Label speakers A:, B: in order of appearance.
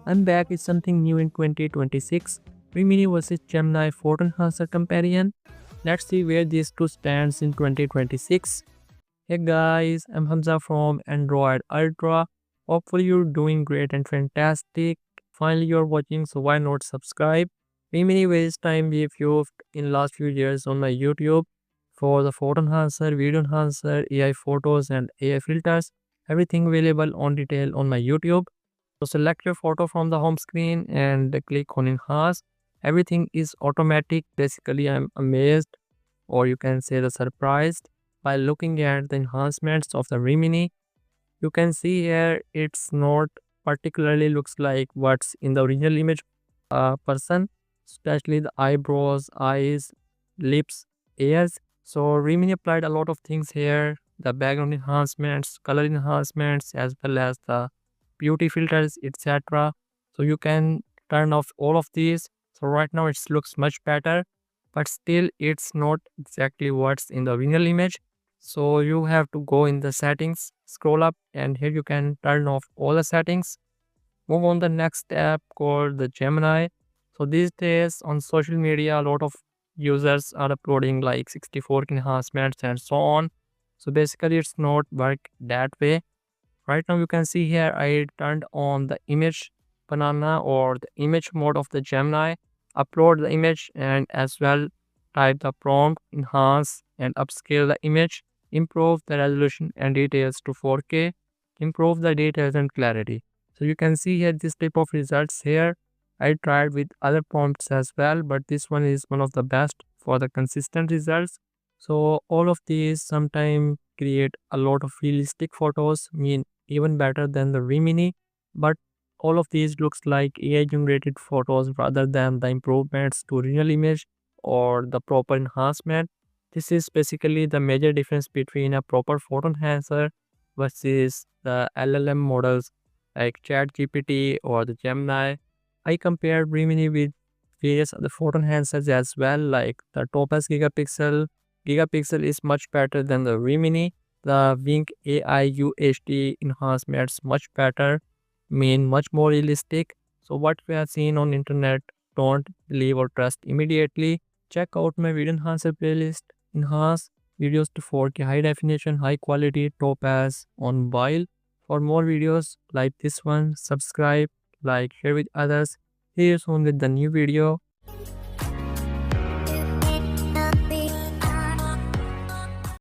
A: I'm back with something new in 2026. Remini versus Gemini Photo Enhancer comparison. Let's see where these two stands in 2026. Hey guys, I'm Hamza from Android Ultra. Hopefully you're doing great and fantastic. Finally you're watching, so why not subscribe? Remini waste time we have used in last few years on my YouTube for the photo enhancer, video enhancer, AI photos and AI filters. Everything available on detail on my YouTube. So select your photo from the home screen and click on enhance. Everything is automatic. Basically, I'm amazed, or you can say the surprised, by looking at the enhancements of the Remini. You can see here it's not particularly looks like what's in the original image person, especially the eyebrows, eyes, lips, ears. So Remini applied a lot of things here, the background enhancements, color enhancements, as well as the beauty filters, etc. So you can turn off all of these. So right now it looks much better, but still it's not exactly what's in the original image. So you have to go in the settings, scroll up, and here you can turn off all the settings. Move on the next tab called the Gemini. So these days on social media, a lot of users are uploading like 64 enhancements and so on. So basically it's not work that way. Right now you can see here I turned on the image banana or the image mode of the Gemini, upload the image and as well type the prompt, enhance and upscale the image, improve the resolution and details to 4K, improve the details and clarity. So you can see here this type of results here. I tried with other prompts as well, but this one is one of the best for the consistent results. So all of these sometimes create a lot of realistic photos, mean even better than the Remini, but all of these looks like AI generated photos rather than the improvements to real image or the proper enhancement. This is basically the major difference between a proper photo enhancer versus the LLM models like ChatGPT or the Gemini. I compared Remini with various other photo enhancers as well, like the Topaz Gigapixel. Gigapixel is much better than the Remini. The Wink AI UHD enhancements much better, mean much more realistic. So what we have seen on internet, don't believe or trust immediately. Check out my video enhancer playlist. Enhance videos to 4K high definition, high quality, Topaz on mobile. For more videos like this one, subscribe, like, share with others. See you soon with the new video.